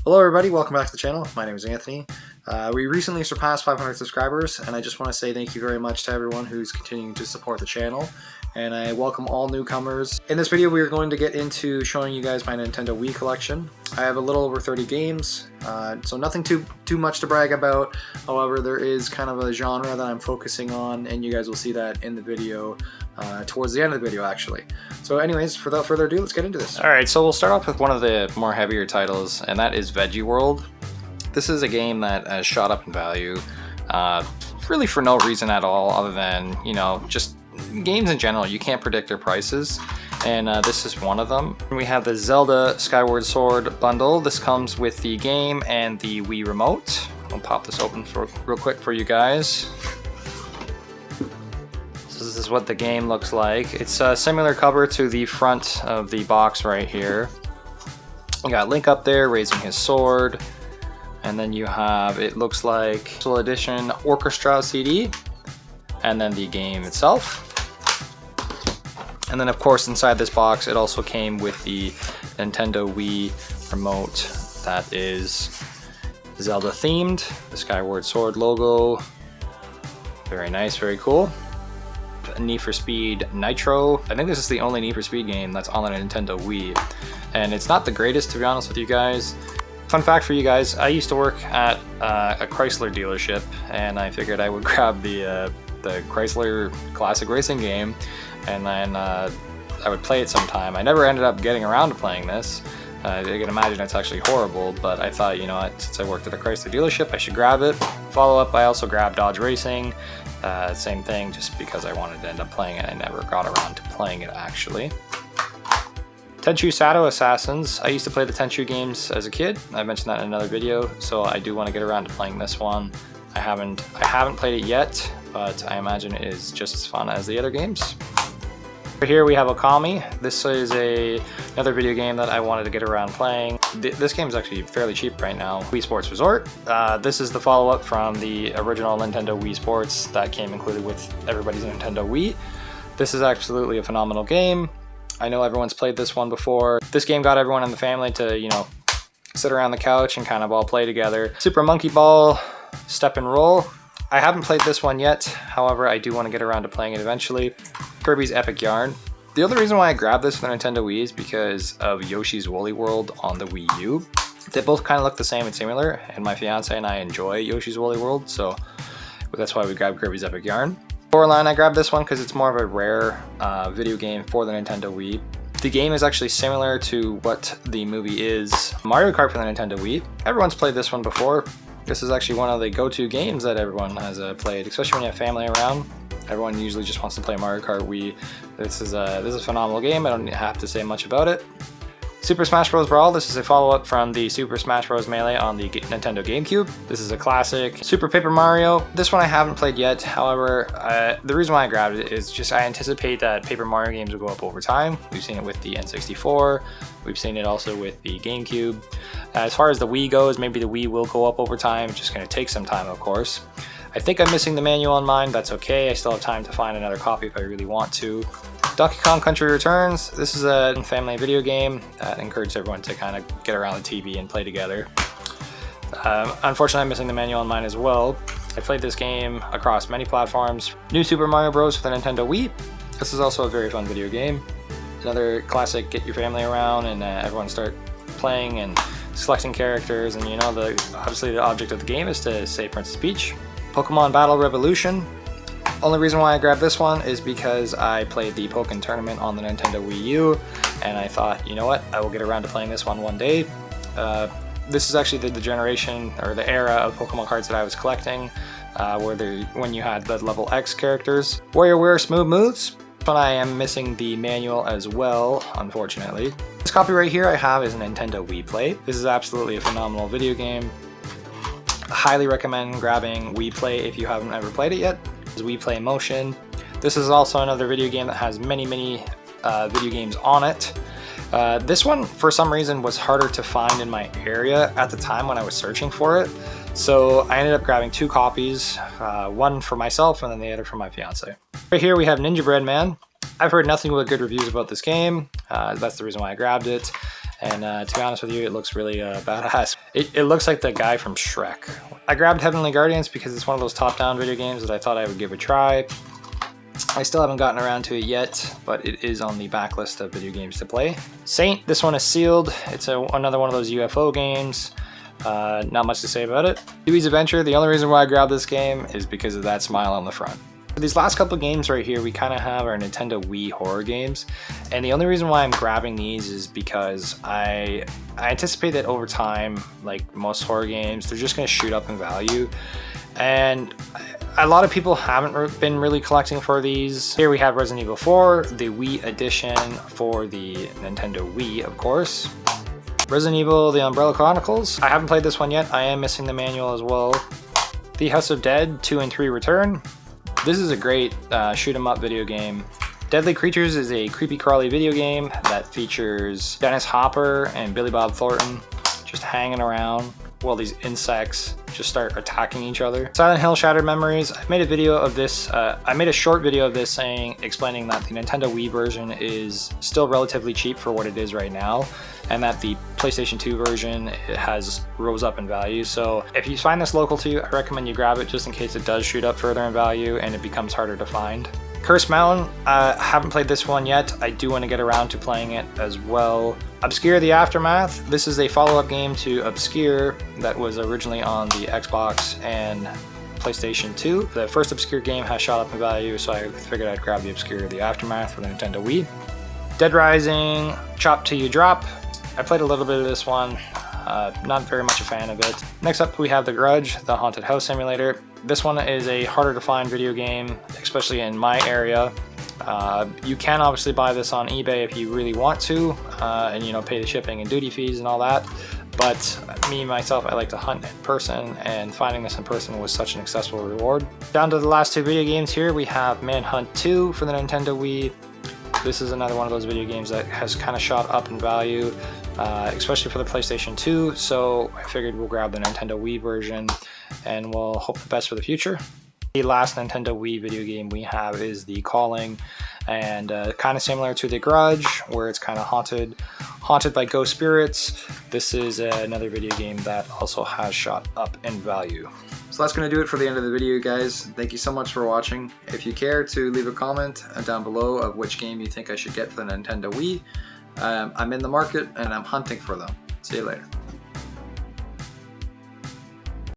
Hello everybody, welcome back to the channel. My name is Anthony. We recently surpassed 500 subscribers, and I just want to say thank you very much to everyone who's continuing to support the channel, and I welcome all newcomers. In this video we are going to get into showing you guys my Nintendo Wii collection. I have a little over 30 games, so nothing too much to brag about. However, there is kind of a genre that I'm focusing on, and you guys will see that in the video towards the end of the video actually. So anyways, without further ado, let's get into this. Alright, so we'll start off with one of the more heavier titles, and that is Veggie World. This is a game that has shot up in value, really for no reason at all other than, you know, just games in general, you can't predict their prices, and this is one of them. We have the Zelda Skyward Sword bundle. This comes with the game and the Wii remote. I'll pop this open real quick for you guys. So this is what the game looks like. It's a similar cover to the front of the box right here. You got Link up there raising his sword, and then you have, it looks like, Special Edition Orchestra CD, and then the game itself. And then of course inside this box it also came with the Nintendo Wii remote that is Zelda themed, the Skyward Sword logo, very nice, very cool. Need for Speed Nitro. I think this is the only Need for Speed game that's on the Nintendo Wii, and it's not the greatest, to be honest with you guys. Fun fact for you guys, I used to work at a Chrysler dealership, and I figured I would grab the Chrysler Classic Racing game, and then I would play it sometime. I never ended up getting around to playing this. I can imagine it's actually horrible, but I thought, you know what, since I worked at a Chrysler dealership, I should grab it. Follow up, I also grabbed Dodge Racing. Same thing, just because I wanted to end up playing it. I never got around to playing it actually. Tenchu Sato Assassins. I used to play the Tenchu games as a kid. I mentioned that in another video, so I do want to get around to playing this one. I haven't played it yet, but I imagine it is just as fun as the other games. Here we have Okami. This is another video game that I wanted to get around playing. This game is actually fairly cheap right now. Wii Sports Resort. This is the follow-up from the original Nintendo Wii Sports that came included with everybody's Nintendo Wii. This is absolutely a phenomenal game. I know everyone's played this one before. This game got everyone in the family to, you know, sit around the couch and kind of all play together. Super Monkey Ball, Step and Roll. I haven't played this one yet, however I do want to get around to playing it eventually. Kirby's Epic Yarn. The other reason why I grabbed this for the Nintendo Wii is because of Yoshi's Woolly World on the Wii U. They both kind of look the same and similar, and my fiance and I enjoy Yoshi's Woolly World, so that's why we grabbed Kirby's Epic Yarn. Coraline, I grabbed this one because it's more of a rare video game for the Nintendo Wii. The game is actually similar to what the movie is. Mario Kart for the Nintendo Wii. Everyone's played this one before. This is actually one of the go-to games that everyone has played, especially when you have family around. Everyone usually just wants to play Mario Kart Wii. This is a phenomenal game. I don't have to say much about it. Super Smash Bros. Brawl. This is a follow-up from the Super Smash Bros. Melee on the Nintendo GameCube. This is a classic. Super Paper Mario. This one I haven't played yet. However, the reason why I grabbed it is just I anticipate that Paper Mario games will go up over time. We've seen it with the N64. We've seen it also with the GameCube. As far as the Wii goes, maybe the Wii will go up over time. It's just going to take some time, of course. I think I'm missing the manual on mine. That's okay. I still have time to find another copy if I really want to. Donkey Kong Country Returns. This is a family video game that encourages everyone to kind of get around the TV and play together. Unfortunately, I'm missing the manual on mine as well. I played this game across many platforms. New Super Mario Bros. For the Nintendo Wii. This is also a very fun video game. Another classic, get your family around and everyone start playing and selecting characters, and you know, obviously the object of the game is to save Princess Peach. Pokemon Battle Revolution. Only reason why I grabbed this one is because I played the Pokken Tournament on the Nintendo Wii U, and I thought, you know what, I will get around to playing this one day. This is actually the generation, or the era of Pokemon cards that I was collecting, when you had the level X characters. WarioWare Smooth Moves. This one I am missing the manual as well, unfortunately. This copy right here I have is a Nintendo Wii Play. This is absolutely a phenomenal video game. Highly recommend grabbing Wii Play if you haven't ever played it yet. This is Wii Play Motion. This is also another video game that has many video games on it. This one, for some reason, was harder to find in my area at the time when I was searching for it. So I ended up grabbing two copies, one for myself and then the other for my fiance. Right here we have Ninja Bread Man. I've heard nothing but good reviews about this game. That's the reason why I grabbed it. And to be honest with you, it looks really badass. It looks like the guy from Shrek. I grabbed Heavenly Guardians because it's one of those top-down video games that I thought I would give a try. I still haven't gotten around to it yet, but it is on the backlist of video games to play. Saint, this one is sealed. It's another one of those UFO games. Not much to say about it. Dewey's Adventure, the only reason why I grabbed this game is because of that smile on the front. For these last couple of games right here, we kind of have our Nintendo Wii horror games, and the only reason why I'm grabbing these is because I anticipate that over time, like most horror games, they're just going to shoot up in value, and a lot of people haven't been really collecting for these. Here we have Resident Evil 4, the Wii edition for the Nintendo Wii, of course. Resident Evil, The Umbrella Chronicles. I haven't played this one yet. I am missing the manual as well. The House of Dead 2 and 3 Return. This is a great shoot 'em up video game. Deadly Creatures is a creepy crawly video game that features Dennis Hopper and Billy Bob Thornton just hanging around while these insects just start attacking each other. Silent Hill Shattered Memories. I made a video of this. I made a short video of this explaining that the Nintendo Wii version is still relatively cheap for what it is right now, and that the PlayStation 2 version has rose up in value. So if you find this local to you, I recommend you grab it just in case it does shoot up further in value and it becomes harder to find. Cursed Mountain, I haven't played this one yet. I do want to get around to playing it as well. Obscure the Aftermath. This is a follow-up game to Obscure that was originally on the Xbox and PlayStation 2. The first Obscure game has shot up in value, so I figured I'd grab the Obscure the Aftermath for the Nintendo Wii. Dead Rising, Chop Till You Drop. I played a little bit of this one. Not very much a fan of it. Next up we have The Grudge, the Haunted House Simulator. This one is a harder to find video game, especially in my area. You can obviously buy this on eBay if you really want to, and pay the shipping and duty fees and all that. But me, myself, I like to hunt in person, and finding this in person was such an accessible reward. Down to the last two video games here, we have Manhunt 2 for the Nintendo Wii. This is another one of those video games that has kind of shot up in value, especially for the PlayStation 2, so I figured we'll grab the Nintendo Wii version, and we'll hope the best for the future. The last Nintendo Wii video game we have is The Calling, and kind of similar to The Grudge, where it's kind of haunted by ghost spirits. This is another video game that also has shot up in value. So that's going to do it for the end of the video, guys. Thank you so much for watching. If you care to leave a comment down below of which game you think I should get for the Nintendo Wii, I'm in the market and I'm hunting for them. See you later.